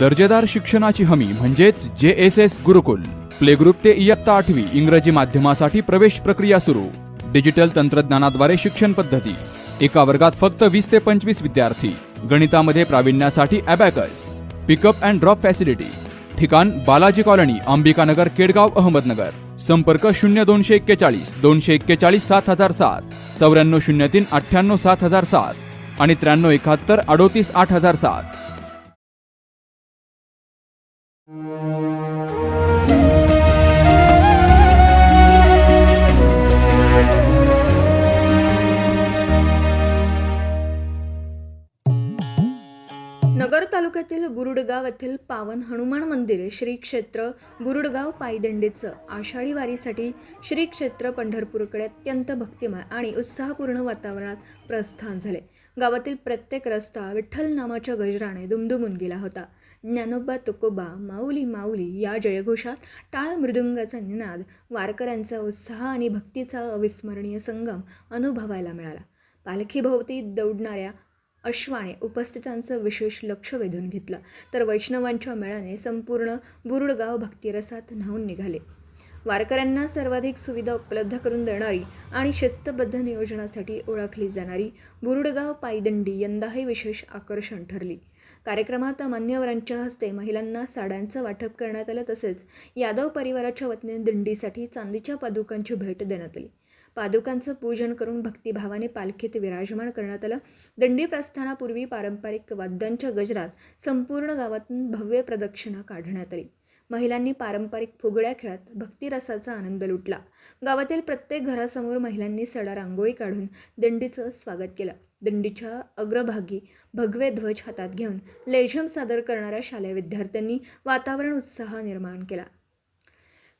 दर्जेदार शिक्षणाची हमी म्हणजेच JSS गुरुकुल. प्ले ग्रुप ते इयत्ता 8वी इंग्रजी माध्यमासाठी प्रवेश प्रक्रिया सुरू. डिजिटल तंत्रज्ञानाद्वारे शिक्षण पद्धती. एका वर्गात फक्त 20 ते 25 विद्यार्थी. गणितामध्ये प्रावीण्यासाठी abacus. Pickup and drop facility. ठिकाण बालाजी कॉलनी, अंबिकानगर, केडगाव, अहमदनगर. संपर्क 0241 241 7007, 9403 98 7007 आणि 9371 38 8007. नगर तालुक्यातील बुरुडगाव येथील पावन हनुमान मंदिर श्री क्षेत्र बुरुडगाव पायदंडीचं आषाढी वारीसाठी श्री क्षेत्र पंढरपूरकडे अत्यंत भक्तिमय आणि उत्साहपूर्ण वातावरणात प्रस्थान झाले. गावातील प्रत्येक रस्ता विठ्ठल नामाच्या गजराने दुमदुमून गेला होता. ज्ञानोबा तुकोबा माऊली माऊली या जयघोषात टाळ मृदुंगाचा निनाद, वारकऱ्यांचा उत्साह आणि भक्तीचा अविस्मरणीय संगम अनुभवायला मिळाला. पालखीभोवती दौडणाऱ्या अश्वाने उपस्थितांचं विशेष लक्ष वेधून घेतलं, तर वैष्णवांच्या मेळाने संपूर्ण बुरुडगाव भक्तिरसात न्हाऊन निघाले. वारकऱ्यांना सर्वाधिक सुविधा उपलब्ध करून देणारी आणि शिस्तबद्ध नियोजनासाठी ओळखली जाणारी बुरुडगाव पायदंडी यंदाही विशेष आकर्षण ठरली. कार्यक्रमात मान्यवरांच्या हस्ते महिलांना साड्यांचं वाटप करण्यात आलं, तसेच यादव परिवाराच्या वतीने दिंडीसाठी चांदीच्या पादुकांची भेट देण्यात आली. पादुकांचं पूजन करून भक्तिभावाने पालखीत विराजमान करण्यात आलं. दिंडी प्रस्थानापूर्वी पारंपरिक वाद्यांच्या गजरात संपूर्ण गावातून भव्य प्रदक्षिणा काढण्यात आली. महिलांनी पारंपरिक फुगड्या खेळत भक्तिरसाचा आनंद लुटला. गावातील प्रत्येक घरासमोर महिलांनी सडा रांगोळी काढून दिंडीचं स्वागत केलं. दिंडीच्या अग्रभागी भगवे ध्वज हातात घेऊन लेझिम सादर करणाऱ्या शालेय विद्यार्थ्यांनी वातावरण उत्साह निर्माण केला.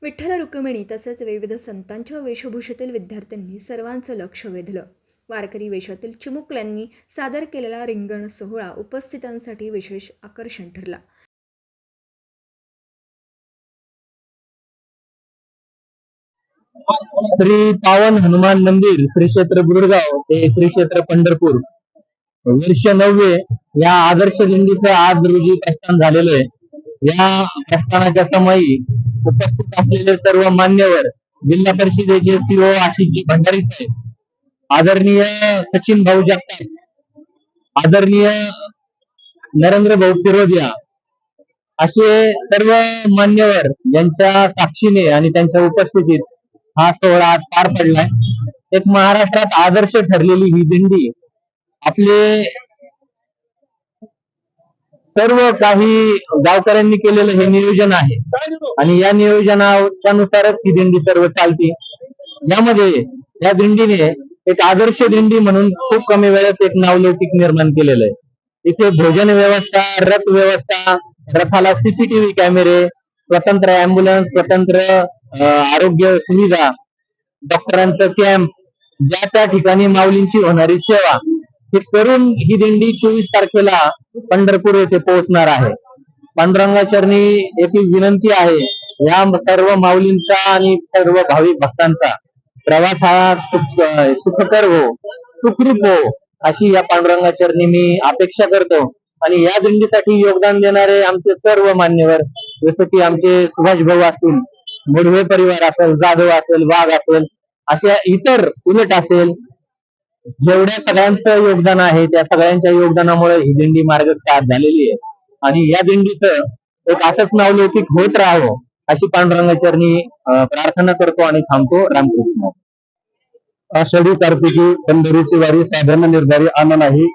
विठ्ठल रुक्मिणी तसेच विविध संतांच्या वेशभूषेतील विद्यार्थ्यांनी सर्वांचं लक्ष वेधलं. वारकरी वेशातील चिमुकल्यांनी सादर केलेला रिंगण सोहळा उपस्थितांसाठी विशेष आकर्षण ठरला. श्री पावन हनुमान मंदिर श्री क्षेत्र बुरुडगाव ते श्री क्षेत्र पंढरपूर वर्ष 9 या आदर्श दिंडीचं आज रोजी प्रस्थान झालेलं आहे. या प्रस्थानाच्या समयी उपस्थित असलेले सर्व मान्यवर, जिल्हा परिषदेचे CO आशिषजी भंडारी साहेब, आदरणीय सचिन भाऊ जगताप, आदरणीय नरेंद्र भाऊ फिरोदिया, असे सर्व मान्यवर यांच्या साक्षीने आणि त्यांच्या उपस्थितीत हा सोहळा आज पार पडलाय. एक महाराष्ट्रात आदर्श ठरलेली ही दिंडी आपले सर्व काही गावकऱ्यांनी केलेलं हे नियोजन आहे आणि या नियोजनाच्या नुसारच ही दिंडी सर्व चालते. यामध्ये या दिंडीने एक आदर्श दिंडी म्हणून खूप कमी वेळात एक नावलौकिक निर्माण केलेलं आहे. इथे भोजन व्यवस्था, रथ व्यवस्था, रथाला CCTV कॅमेरे, स्वतंत्र अँब्युलन्स, स्वतंत्र आरोग्य सुविधा, डॉक्टरांचं कॅम्प, ज्या त्या ठिकाणी माऊलींची होणारी सेवा, हे करून ही दिंडी 24 तारखेला पंढरपूर येथे पोहोचणार आहे. पांडुरंगा चरणी एक विनंती आहे, या सर्व माऊलींचा आणि सर्व भाविक भक्तांचा प्रवास हा सुखकर हो, सुखरूप हो, अशी या पांडुरंगा चरणी मी अपेक्षा करतो. आणि या दिंडीसाठी योगदान देणारे आमचे सर्व मान्यवर, जसं की आमचे सुभाष भाऊ असतील, मुढवे परिवार असेल, जाधव असेल, वाघ असेल, अशा इतर उलट असेल, जेवढ्या सगळ्यांचं योगदान आहे त्या सगळ्यांच्या योगदानामुळे ही दिंडी मार्गस्थ आज झालेली आहे. आणि या दिंडीचं एक असंच नावलौकिक होत राहावं अशी पांडुरंगा चरणी प्रार्थना करतो आणि थांबतो. रामकृष्ण. आषाढी कार्तिकी पंढरीची वारी साधर्म निर्धारी आन नाही,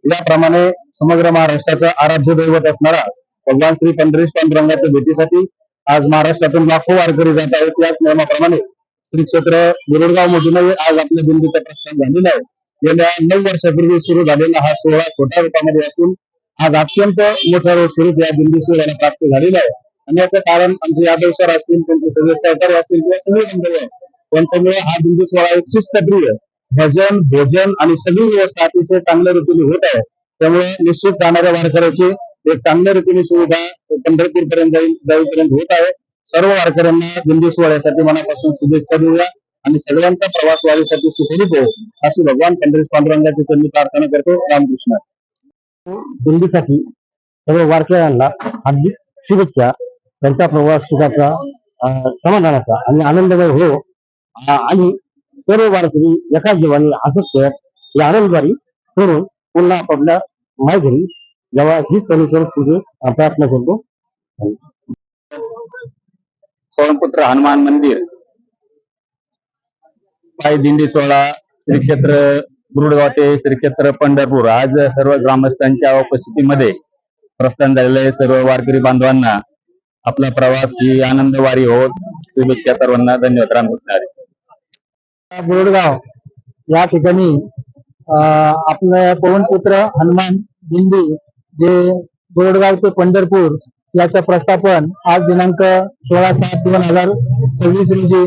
याप्रमाणे समग्र महाराष्ट्राचा आराध्य दैवत असणारा भगवान श्री पंढरीश पांडुरंगाच्या भेटीसाठी आज महाराष्ट्रातून लाखो वारकरी जात आहेत. याच नियमाप्रमाणे श्री क्षेत्र बुरुडगाव मधूनही आज आपल्या दिंडीचा प्रस्थान झालेला आहे. गेल्या 9 वर्षापूर्वी सुरू झालेला हा सोहळा छोट्या रूपामध्ये असून आज अत्यंत मोठ्या स्वरूप या दिंडी सोहळ्याला प्राप्त झालेला आहे. आणि याचं कारण आमचे यादव सर असतील, त्यांचे सगळे सहकारी असतील किंवा सगळे मंडळी आहेत, त्यांच्यामुळे हा दिंडी सोहळा एक शिस्तप्रिय, भजन, भोजन आणि सगळी व्यवस्था अतिशय चांगल्या रीतीने होत आहे. त्यामुळे निश्चित जाणाऱ्या वारकऱ्याची एक चांगल्या रीतीने सुविधा पंढरपूर पर्यंत जाईपर्यंत होत आहे. सर्व वारकऱ्यांना दिंडी सोहळ्यासाठी मनापासून शुभेच्छा देऊया आणि सगळ्यांचा प्रवास वारीसाठी सुखरूप हो अशी भगवान पंढरीश पांडुरंगाची चरणी प्रार्थना करतो. रामकृष्ण. दिंडीसाठी सर्व वारकऱ्यांना हार्दिक शुभेच्छा. त्यांचा प्रवास सुखाचा, समाधानाचा आणि आनंदमय हो. आणि सर्व वारकरी एका जीवाने हसत खेळत या आनंदवारी करून पुन्हा आपापल्या मायघरी जेव्हा हीच परमेश्वर पूजे प्रार्थना करतो. पवनपुत्र हनुमान मंदिर पायी दिंडी सोहळा श्री क्षेत्र गुरुडगाव ते श्री क्षेत्र पंढरपूर आज सर्व ग्रामस्थांच्या उपस्थितीमध्ये प्रस्थान झालेले आहे. सर्व वारकरी बांधवांना आपला प्रवास ही आनंदवारी हो. शुभेच्छा सर्वांना. धन्यवाद. रामकृष्ण हरी. गुरुडगाव या ठिकाणी आपलं पवनपुत्र हनुमान दिंडी जे गुरुडगाव ते पंढरपूर याचं प्रस्थापन आज दिनांक 16/7/2026 रोजी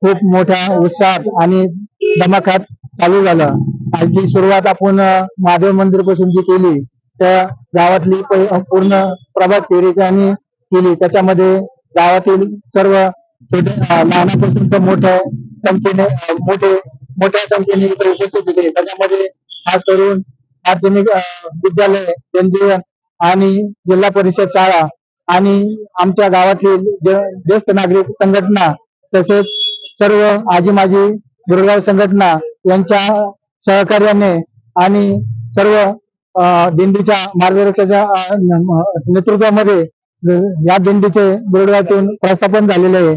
खूप मोठ्या उत्साहात आणि दमाखात चालू झालं. आजची सुरुवात आपण महादेव मंदिर पासून जी केली त्या गावातली पूर्ण प्रभात फेरीची आणि केली. त्याच्यामध्ये गावातील सर्व लहानापासून तर मोठ्या संख्येने इथे उपस्थित होते. त्याच्यामध्ये खास करून माध्यमिक विद्यालय, केंद्रीय आणि जिल्हा परिषद शाळा आणि आमच्या गावातील ज्येष्ठ नागरिक संघटना तसेच सर्व आजी माजी गुरुगाव संघटना यांच्या सहकार्याने आणि सर्व दिंडीच्या मार्गदर्शकाच्या नेतृत्वामध्ये या दिंडीचे गुरुगावातून प्रस्थापन झालेले आहे.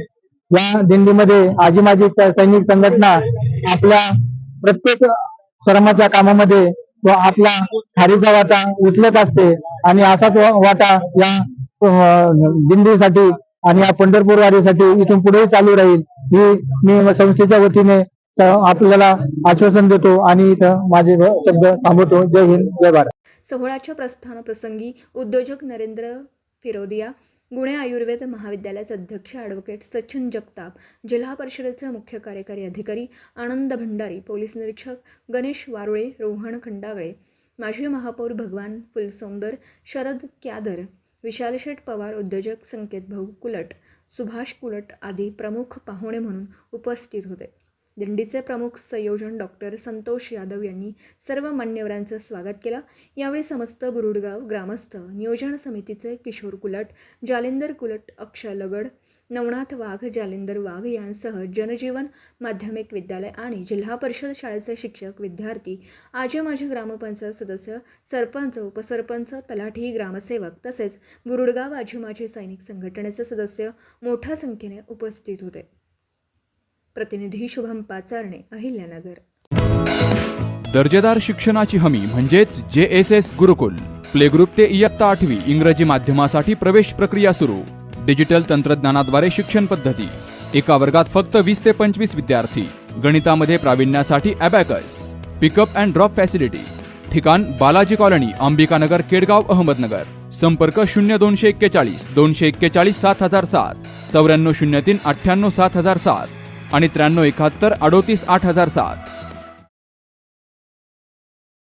या दिंडीमध्ये आजी माजी सैनिक संघटना आपल्या प्रत्येक श्रमाच्या कामामध्ये तो आपला खारीचा वाटा उचलत असते आणि असाच वाटा या दिंडीसाठी आणि या पंढरपूर वारीसाठी इथून पुढे चालू राहील ही मी संस्थेच्या वतीने आपल्याला आश्वासन देतो आणि इथं माझे शब्द थांबवतो. जय हिंद, जय भारत. सोहळ्याच्या प्रस्थान प्रसंगी उद्योजक नरेंद्र फिरोदिया, गुणे आयुर्वेद महाविद्यालयाचे अध्यक्ष ॲडव्होकेट सचिन जगताप, जिल्हा परिषदेचे मुख्य कार्यकारी अधिकारी आनंद भंडारी, पोलीस निरीक्षक गणेश वारुळे, रोहन खंडागळे, माजी महापौर भगवान फुलसौंदर, शरद क्यादर, विशाल शेठ पवार, उद्योजक संकेत भाऊ कुलट, सुभाष कुलट आदी प्रमुख पाहुणे म्हणून उपस्थित होते. दिंडीचे प्रमुख संयोजन डॉक्टर संतोष यादव यांनी सर्व मान्यवरांचं स्वागत केलं. यावेळी समस्त गुरुडगाव ग्रामस्थ, नियोजन समितीचे किशोर कुलट, जालिंदर कुलट, अक्षय लगड, नवनाथ वाघ, जालिंदर वाघ यांसह जनजीवन माध्यमिक विद्यालय आणि जिल्हा परिषद शाळेचे शिक्षक, विद्यार्थी, आजी माजी ग्रामपंचायत सदस्य, सरपंच, उपसरपंच, तलाठी, ग्रामसेवक तसेच गुरुडगाव आजी माजी सैनिक संघटनेचे सदस्य मोठ्या संख्येने उपस्थित होते. प्रतिनिधी शुभम पाचारणे, अहिल्यानगर. दर्जेदार शिक्षणाची हमी म्हणजेच JSS गुरुकुल. प्ले ग्रुप ते इयत्ता 8वी इंग्रजी माध्यमासाठी प्रवेश प्रक्रिया सुरू. डिजिटल तंत्रज्ञानाद्वारे शिक्षण पद्धती. एका वर्गात फक्त 20 ते 25 विद्यार्थी. गणितामध्ये प्रावीण्यासाठी abacus. Pickup and drop facility. ठिकाण बालाजी कॉलनी, अंबिकानगर, केडगाव, अहमदनगर. संपर्क 0241 241 7007, 9403 98 7007 आणि 9371 38 8007.